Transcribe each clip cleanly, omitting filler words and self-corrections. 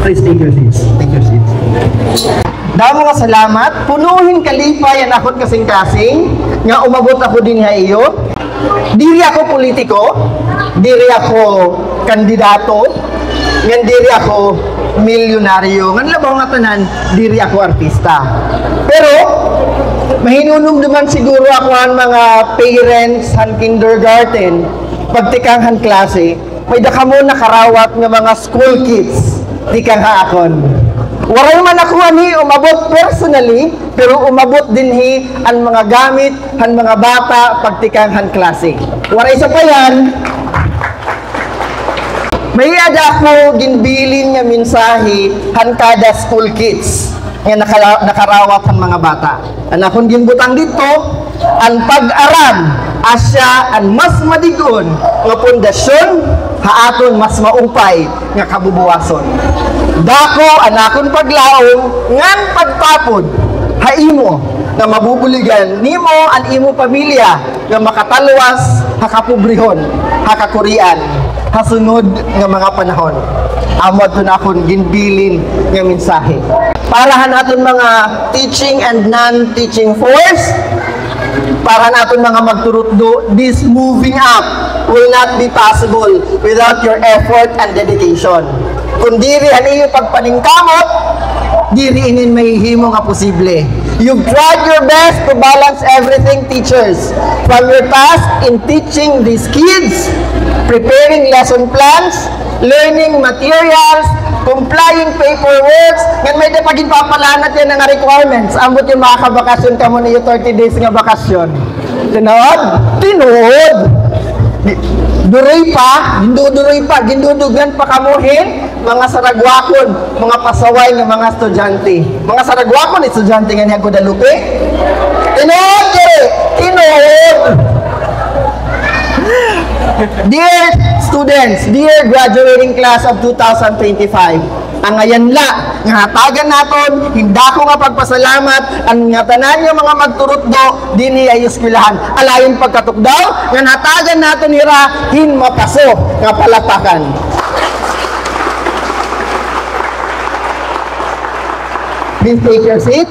Please take your seats. Take your seats. Damo nga salamat. Punuhin kalipay ang akot kasing-kasing nga umabot ako din nga iyo. Diri ako politiko, diri ako kandidato, ngan diri ako milyonaryo, ngan labaw nga tanan, diri ako artista. Pero mahinunumduman siguro ako ang mga parents han kindergarten, pagtikang han klase, may dakamo nakarawat nga mga school kids, tikang haakon. Waray man ako ni umabot personally, pero umabot din ang mga gamit, han mga bata, pagtikang han klase. Waray sa pa yan, may ada ko ginbilin nga mensahe han kada school kids nga nakarawat han mga bata. Ang akong ginbutang dito, ang pag-aram asya ang mas madigon nga pundasyon haaton mas maupay nga kabubuwason. Dako anakon paglaom ngan pagtapod haimo nga mabubuligan nimo ang imo pamilya nga makatalwas hakapobrehon hakakurian hasunod nga mga panahon. Amod to na akong ginbilin nga mensahe. Para naton mga teaching and non-teaching force, para naton mga magturutdo, this moving up will not be possible without your effort and dedication. Kung diri iyo pagpaningkamot, diri inin mahihimo nga posible. You've tried your best to balance everything, teachers. From your task in teaching these kids, preparing lesson plans, learning materials, complying paperwork, nga may pagin papalanat yan nga requirements. Ambot yung mga kabakasyon ka mo na yung 30 days nga bakasyon. Tinood? Tinood! Duroy pa, gindudugan pa kamuhin, mga saragwakon, mga pasaway ng mga estudyante. Mga saragwakon, estudyante nga niya Guadalupe. Tinood! Tinood! Dear students, dear graduating class of 2025, ang ayanla nga hatagan naton, hinda ko nga pagpasalamat ang nga tanan yung mga magturutdo dinhi ay eskwelahan. Alayon pagkatukdaw nga hatagan naton hira hin mapaso nga palakpakan. Please take your seat.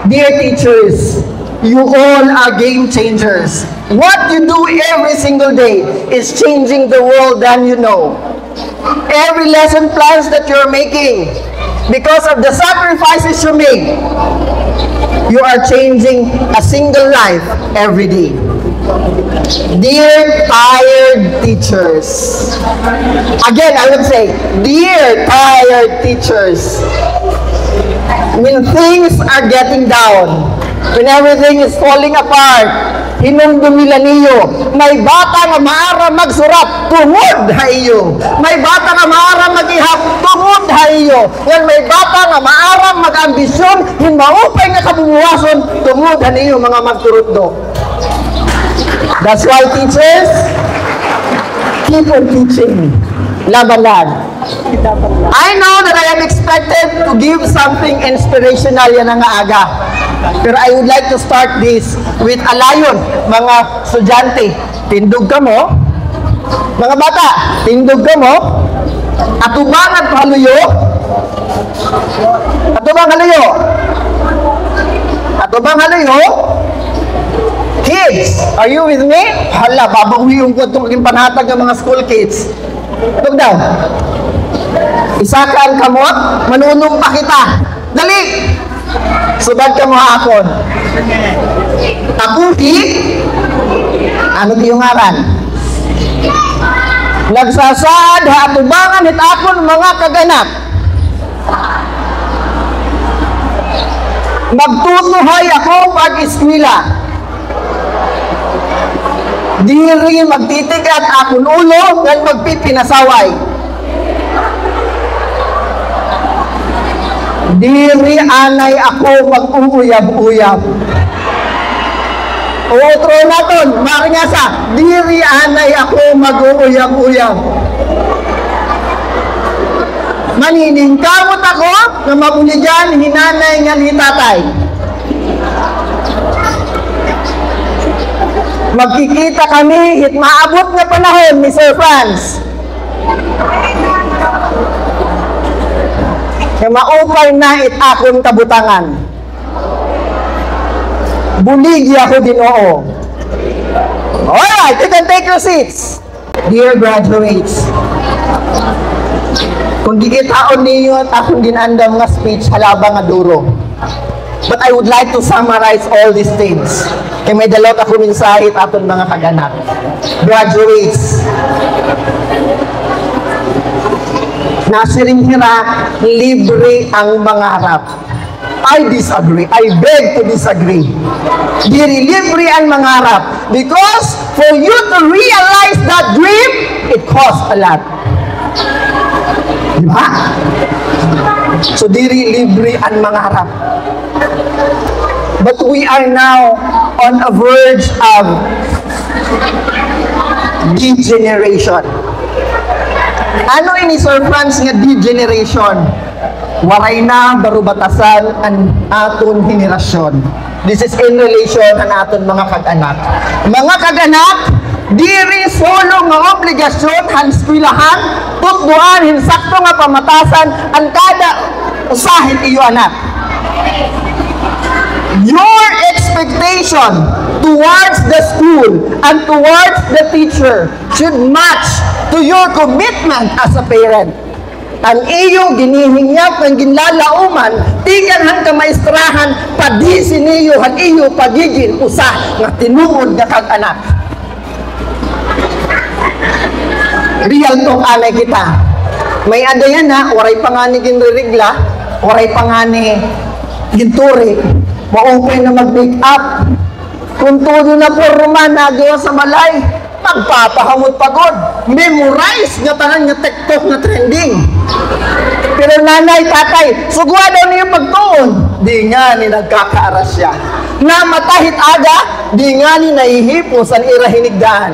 Dear teachers, you all are game changers. What you do every single day is changing the world than you know. Every lesson plans that you're making, because of the sacrifices you make, you are changing a single life every day. Dear tired teachers, again I would say, dear tired teachers, when things are getting down, when everything is falling apart, hinumdumila niyo, may bata nga maara magsurat, tungod hayo. May bata nga maara mag-ihap, tungod hayo. Yan may bata nga maara mag-ambisyon, hinmaupay nga kabubuwason, tungod hayo mga magturutdo. That's why teachers, keep on teaching. Laban-laban. I know that I am expected to give something inspirational yan nga aga. Pero I would like to start this with alayon, mga estudyante. Tindog ka mo, mga bata, tindog ka mo, atubang at haluyo, atubang haluyo, atubang haluyo. Kids, are you with me? Hala, babawiyong ko itong panhatag ng mga school kids. Tug daw. Isa ka ang kamot, manunong pa kita. Dali! Subad ka mo hakon. Takuti, ano tiyong ngaran? Nagsasad, hatubangan hit akon mga kaganak. Magtutuhay ako pag-eskwila. Diri magtitigat akon ulo ng magpipinasaway. Diri anay ako mag-uuyab-uyab. Otro naton, maringasa, diri anay ako mag-uuyab-uyab. Maniningkamot ako na mabuligan hinanay nga hitatay. Magkikita kami hit maabot na panahon, Mr. Franz. nga maupay na it akong kabutangan. Buligi ako Ginoo. Alright, you can take your seats. Dear graduates, kung gigitaon ninyo at akong ginandam nga speech, halaba nga duro. But I would like to summarize all these things. Kaya may dalot ako mensahe aton mga kaganak. Graduates, nasiring hira, libre ang mangarap. I disagree. I beg to disagree. Diri libre ang mangarap. Because for you to realize that dream, it costs a lot. Diba? So diri libre ang mangarap. But we are now on a verge of degeneration. Ano ini Sir Franz nga degeneration? Waray na barubatasan ang aton henerasyon. This is in relation ang aton mga kag-anak. Mga kag-anak, diri solo nga obligasyon han eskwelahan, tutduan hinsakto nga pamatasan ang kada usahin iyo anak. Your expectation towards the school and towards the teacher should match to your commitment as a parent. Ang iyo ginihingyap ng ginlalauman, tigan hang kamaistrahan, padisin niyo ang iyo pagiging usa nga tinuod nga kag-anak. Real talk alay kita. May adayan na, waray pangani ginririgla, waray pangani ginturi, maupay na mag-make up. Kung todo na porma nagawa sa malay, magpapahamot pagod. Memorize nga tanan nga TikTok na trending. Pero nanay, tatay, sugwa daw niyo pagtuon. Di nga ni nagkakaaras siya. Namatahit aga, di nga ni nahihipos ang irahinigdaan.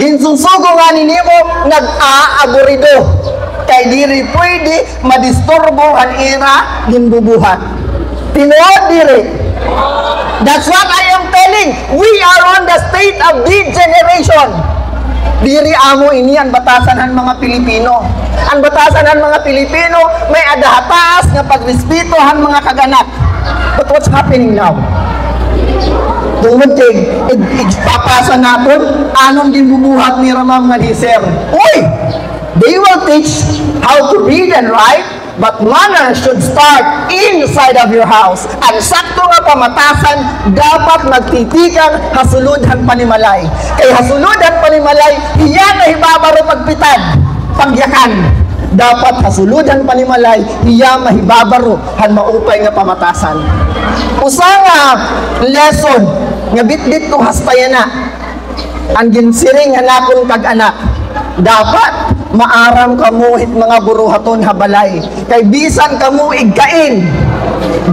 Ginsunsugo nga ni Nemo, nag-aaburido. Kay diri pwede madisturbo ang ira, ginbubuhat. Tinuod diri. That's what I am telling. We are on the state of degeneration. Diri amo ini ang batasan ng mga Pilipino. Ang batasan ng mga Pilipino may adahataas nga pagrespeto ang mga kaganak. But what's happening now? Tungod kay papasa naton anong ginbubuhat ni Ramam nga liser. Uy! They will teach how to read and write, but manners should start inside of your house. Ang sakto nga pamatasan, dapat magtitikan hasuludhan panimalay. Kay hasuludhan panimalay, iyan na hibabaro pagpitad, pagyakan. Dapat hasuludhan panimalay, iya mahibabaro han maupay nga pamatasan. Usa nga lesson nga bitbit ko hastayana. Ang ginsiring nga nakon kag-anak. Dapat maaram kamuhit mga buruhaton habalay. Kay bisan kamu igkain,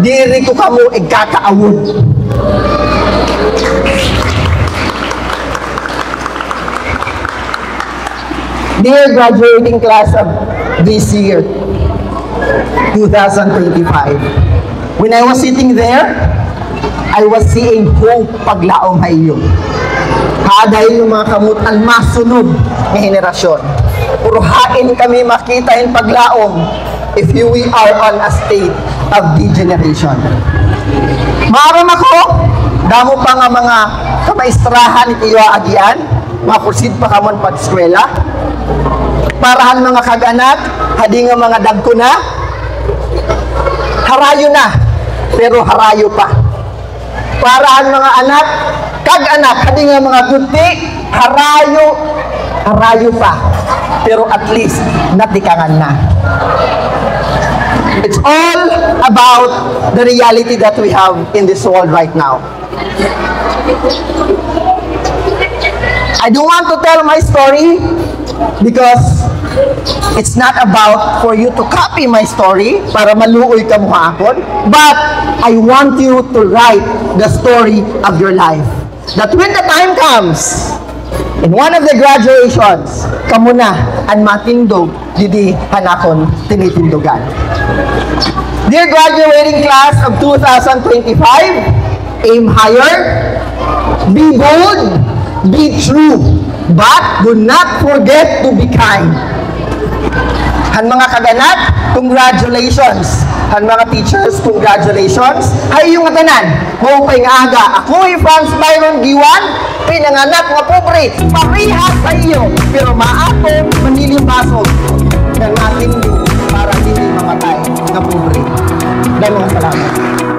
diri ko kamu igkakaawod. Dear graduating class of this year, 2025, when I was sitting there, I was seeing hope paglaom hayo. Dahil yung mga kamutan masunod ng henerasyon. Puro hain kami makita in paglaom if we are on a state of degeneration. Maaram ako, damo pa nga mga kamaistrahan iti agian, makursid pa kamon pag-eskwela. Parahan mga kag-anak, hadi nga mga dagko na, harayo na, pero harayo pa. Parahan mga anak, kag-anak, hadi nga mga gunti, harayo pa. Pero at least, natikangan na. It's all about the reality that we have in this world right now. I don't want to tell my story because it's not about for you to copy my story para maluoy ka mukha akon, but I want you to write the story of your life. That when the time comes, in one of the graduations, kamo na ang matindog, didi hanakon tinitindogan. Dear graduating class of 2025, aim higher, be bold, be true, but do not forget to be kind. Han mga kaganat, congratulations. Han mga teachers, congratulations. Ay yung tanan, maupay nga aga. Ako'y Franz Byron Giwan, pinanganak nga pobre. Parihas sa iyo, pero maatong manilimbasog ng ating para hindi mamatay na pobre. Dahil mga salamat.